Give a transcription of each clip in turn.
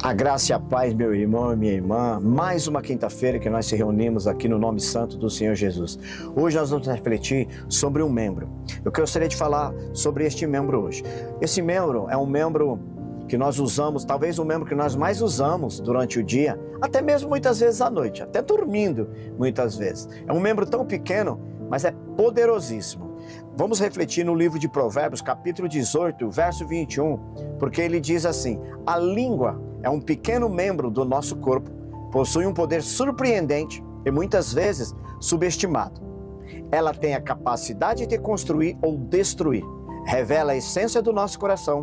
A graça e a paz, meu irmão e minha irmã, mais uma quinta-feira que nós se reunimos aqui no nome santo do Senhor Jesus. Hoje nós vamos refletir sobre um membro. Eu gostaria de falar sobre este membro hoje. Esse membro é um membro que nós usamos, talvez o membro que nós mais usamos durante o dia, até mesmo muitas vezes à noite, até dormindo muitas vezes. É um membro tão pequeno, mas é poderosíssimo. Vamos refletir no livro de Provérbios, capítulo 18, verso 21, porque ele diz assim: a língua é um pequeno membro do nosso corpo, possui um poder surpreendente e muitas vezes subestimado. Ela tem a capacidade de construir ou destruir, revela a essência do nosso coração,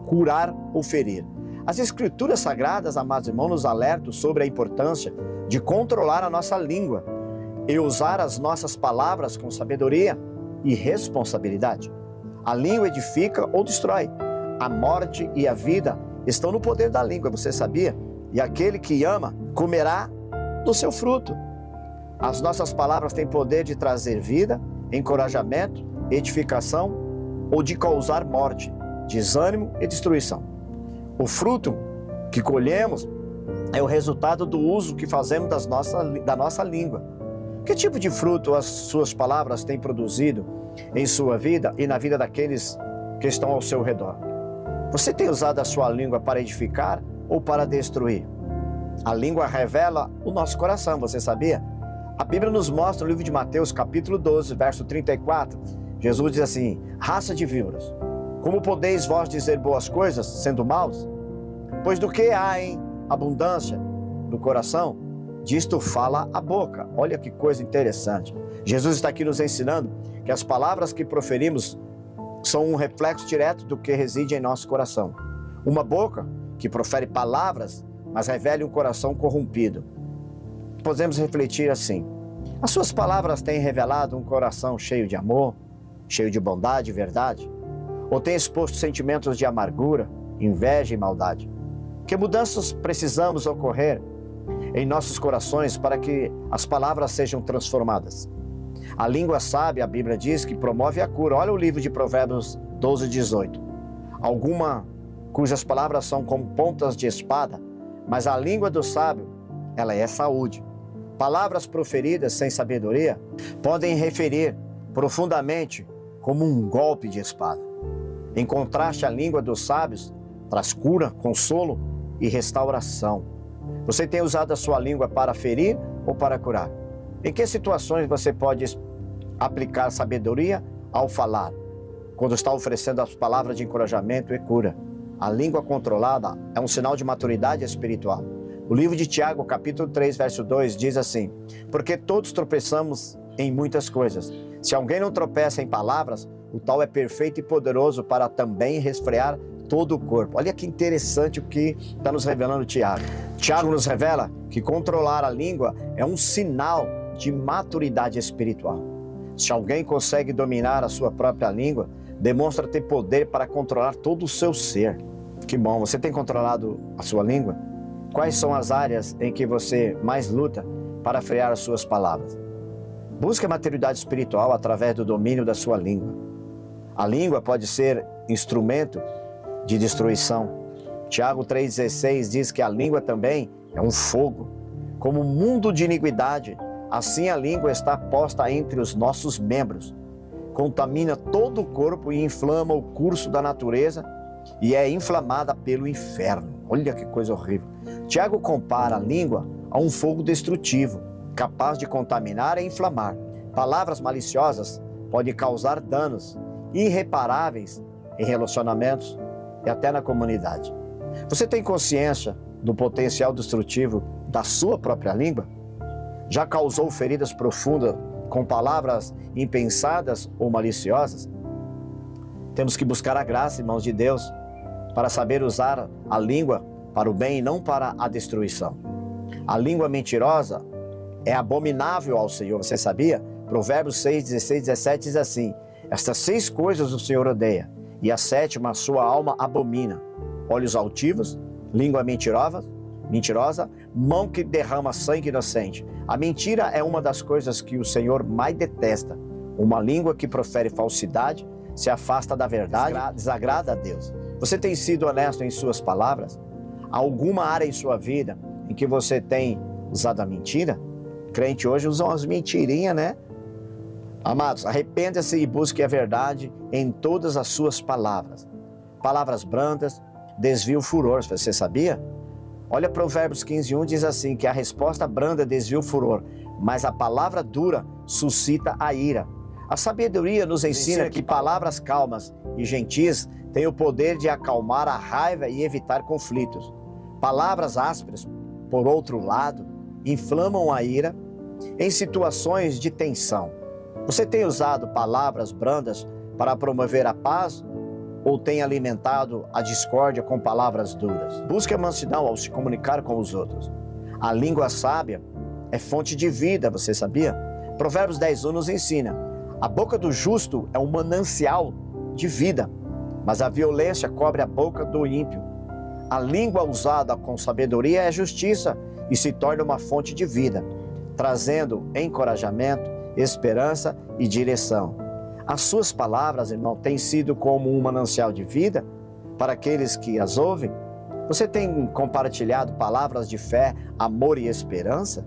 curar ou ferir. As Escrituras Sagradas, amados irmãos, nos alertam sobre a importância de controlar a nossa língua e usar as nossas palavras com sabedoria e responsabilidade. A língua edifica ou destrói. A morte e a vida estão no poder da língua, você sabia? E aquele que ama comerá do seu fruto. As nossas palavras têm poder de trazer vida, encorajamento, edificação ou de causar morte, desânimo e destruição. O fruto que colhemos é o resultado do uso que fazemos da nossa língua. Que tipo de fruto as suas palavras têm produzido em sua vida e na vida daqueles que estão ao seu redor? Você tem usado a sua língua para edificar ou para destruir? A língua revela o nosso coração, você sabia? A Bíblia nos mostra no livro de Mateus, capítulo 12, verso 34. Jesus diz assim: raça de víboras, como podeis vós dizer boas coisas, sendo maus? Pois do que há em abundância no coração, disto fala a boca. Olha que coisa interessante. Jesus está aqui nos ensinando que as palavras que proferimos são um reflexo direto do que reside em nosso coração. Uma boca que profere palavras, mas revela um coração corrompido. Podemos refletir assim: as suas palavras têm revelado um coração cheio de amor, cheio de bondade e verdade? Ou tem exposto sentimentos de amargura, inveja e maldade? Que mudanças precisamos ocorrer em nossos corações para que as palavras sejam transformadas? A língua sábia, a Bíblia diz, que promove a cura. Olha o livro de Provérbios 12, 18. Alguma cujas palavras são como pontas de espada, mas a língua do sábio, ela é saúde. Palavras proferidas sem sabedoria podem referir profundamente como um golpe de espada. Em contraste, a língua dos sábios traz cura, consolo e restauração. Você tem usado a sua língua para ferir ou para curar? Em que situações você pode aplicar sabedoria ao falar? Quando está oferecendo as palavras de encorajamento e cura. A língua controlada é um sinal de maturidade espiritual. O livro de Tiago, capítulo 3, verso 2, diz assim: porque todos tropeçamos em muitas coisas. Se alguém não tropeça em palavras, o tal é perfeito e poderoso para também resfriar todo o corpo. Olha que interessante o que está nos revelando Tiago. Tiago nos revela que controlar a língua é um sinal de maturidade espiritual. Se alguém consegue dominar a sua própria língua, demonstra ter poder para controlar todo o seu ser. Que bom, você tem controlado a sua língua? Quais são as áreas em que você mais luta para frear as suas palavras? Busque a maturidade espiritual através do domínio da sua língua. A língua pode ser instrumento de destruição. Tiago 3,16 diz que a língua também é um fogo. Como um mundo de iniquidade, assim a língua está posta entre os nossos membros. Contamina todo o corpo e inflama o curso da natureza e é inflamada pelo inferno. Olha que coisa horrível. Tiago compara a língua a um fogo destrutivo, capaz de contaminar e inflamar. Palavras maliciosas podem causar danos irreparáveis em relacionamentos e até na comunidade. Você tem consciência do potencial destrutivo da sua própria língua? Já causou feridas profundas com palavras impensadas ou maliciosas? Temos que buscar a graça, irmãos de Deus, para saber usar a língua para o bem e não para a destruição. A língua mentirosa é abominável ao Senhor, você sabia? Provérbios 6, 16, 17 diz assim: estas 6 coisas o Senhor odeia, e a 7ª a sua alma abomina: olhos altivos, língua mentirosa, mão que derrama sangue inocente. A mentira é uma das coisas que o Senhor mais detesta. Uma língua que profere falsidade, se afasta da verdade, desagrada a Deus. Você tem sido honesto em suas palavras? alguma área em sua vida em que você tem usado a mentira? Crente hoje usa umas mentirinhas, né? Amados, arrependa-se e busque a verdade em todas as suas palavras. Palavras brandas desviam o furor, você sabia? Olha Provérbios 15:1, diz assim, que a resposta branda desvia o furor, mas a palavra dura suscita a ira. A sabedoria nos ensina que palavras calmas e gentis têm o poder de acalmar a raiva e evitar conflitos. Palavras ásperas, por outro lado, inflamam a ira em situações de tensão. Você tem usado palavras brandas para promover a paz ou tem alimentado a discórdia com palavras duras? Busque a mansidão ao se comunicar com os outros. A língua sábia é fonte de vida, você sabia? Provérbios 10:1 nos ensina: a boca do justo é um manancial de vida, mas a violência cobre a boca do ímpio. A língua usada com sabedoria é justiça e se torna uma fonte de vida, trazendo encorajamento, esperança e direção. As suas palavras, irmão, têm sido como um manancial de vida para aqueles que as ouvem? Você tem compartilhado palavras de fé, amor e esperança?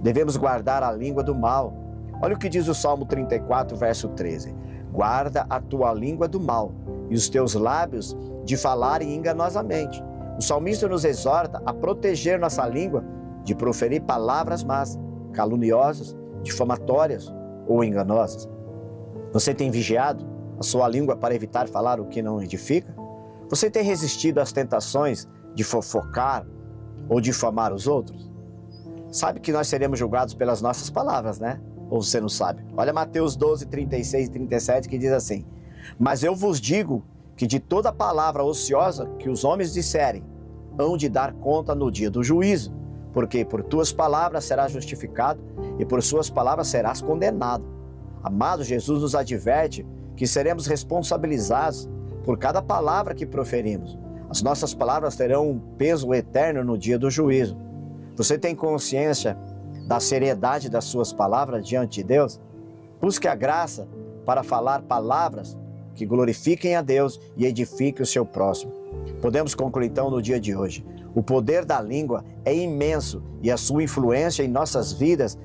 Devemos guardar a língua do mal. Olha o que diz o Salmo 34, verso 13. Guarda a tua língua do mal e os teus lábios de falarem enganosamente. O salmista nos exorta a proteger nossa língua de proferir palavras más, caluniosas, difamatórias ou enganosas. Você tem vigiado a sua língua para evitar falar o que não edifica? Você tem resistido às tentações de fofocar ou difamar os outros? Sabe que nós seremos julgados pelas nossas palavras, né? Ou você não sabe? Olha Mateus 12, 36 e 37 que diz assim: mas eu vos digo que de toda palavra ociosa que os homens disserem, hão de dar conta no dia do juízo, porque por tuas palavras serás justificado e por suas palavras serás condenado. Amado, Jesus nos adverte que seremos responsabilizados por cada palavra que proferimos. As nossas palavras terão um peso eterno no dia do juízo. Você tem consciência da seriedade das suas palavras diante de Deus? Busque a graça para falar palavras que glorifiquem a Deus e edifiquem o seu próximo. Podemos concluir então no dia de hoje: o poder da língua é imenso e a sua influência em nossas vidas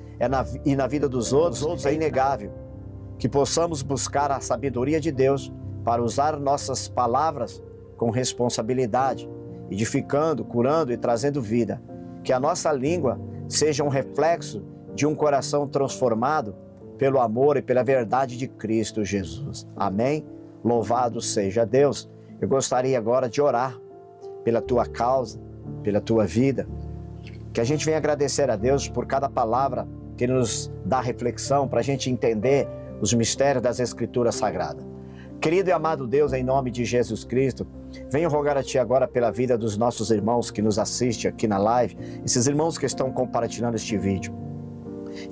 e na vida dos outros é inegável. Que possamos buscar a sabedoria de Deus para usar nossas palavras com responsabilidade, edificando, curando e trazendo vida. Que a nossa língua seja um reflexo de um coração transformado pelo amor e pela verdade de Cristo Jesus. Amém? Louvado seja Deus. Eu gostaria agora de orar pela tua causa, pela tua vida. Que a gente venha agradecer a Deus por cada palavra que nos dá reflexão para a gente entender os mistérios das Escrituras Sagradas. Querido e amado Deus, em nome de Jesus Cristo, venho rogar a Ti agora pela vida dos nossos irmãos que nos assistem aqui na live, esses irmãos que estão compartilhando este vídeo,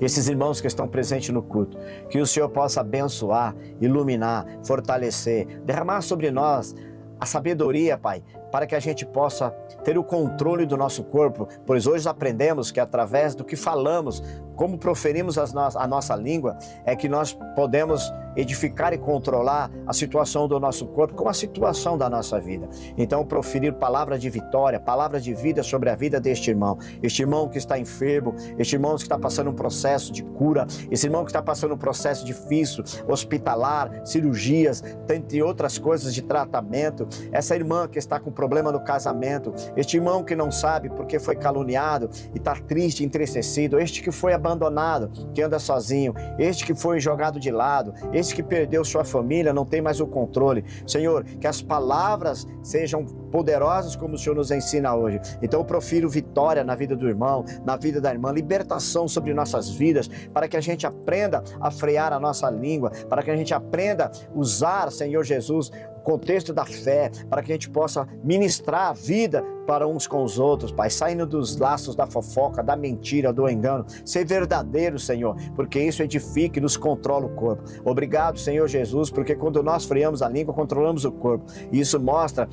esses irmãos que estão presentes no culto, que o Senhor possa abençoar, iluminar, fortalecer, derramar sobre nós a sabedoria, Pai, para que a gente possa ter o controle do nosso corpo, pois hoje aprendemos que através do que falamos, como proferimos a nossa língua, é que nós podemos edificar e controlar a situação do nosso corpo como a situação da nossa vida. Então, proferir palavras de vitória, palavras de vida sobre a vida deste irmão. Este irmão que está enfermo, este irmão que está passando um processo de cura, esse irmão que está passando um processo difícil, hospitalar, cirurgias, entre outras coisas de tratamento. Essa irmã que está com problema no casamento, este irmão que não sabe porque foi caluniado e está triste, entristecido, este que foi abandonado, que anda sozinho, este que foi jogado de lado, este que perdeu sua família, não tem mais o controle. Senhor, que as palavras sejam poderosas como o Senhor nos ensina hoje. Então eu profiro vitória na vida do irmão, na vida da irmã, libertação sobre nossas vidas, para que a gente aprenda a frear a nossa língua, para que a gente aprenda a usar, Senhor Jesus, contexto da fé, para que a gente possa ministrar a vida para uns com os outros, Pai, saindo dos laços da fofoca, da mentira, do engano, ser verdadeiro, Senhor, porque isso edifica e nos controla o corpo. Obrigado, Senhor Jesus, porque quando nós freamos a língua, controlamos o corpo, e isso mostra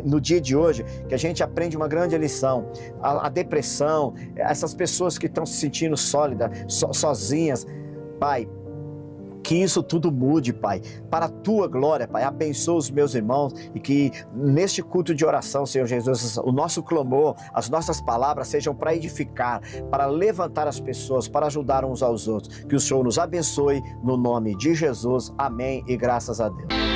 no dia de hoje que a gente aprende uma grande lição. A depressão, essas pessoas que estão se sentindo sólidas, sozinhas, Pai, que isso tudo mude, Pai, para a Tua glória, Pai. Abençoa os meus irmãos e que neste culto de oração, Senhor Jesus, o nosso clamor, as nossas palavras sejam para edificar, para levantar as pessoas, para ajudar uns aos outros. Que o Senhor nos abençoe no nome de Jesus. Amém e graças a Deus.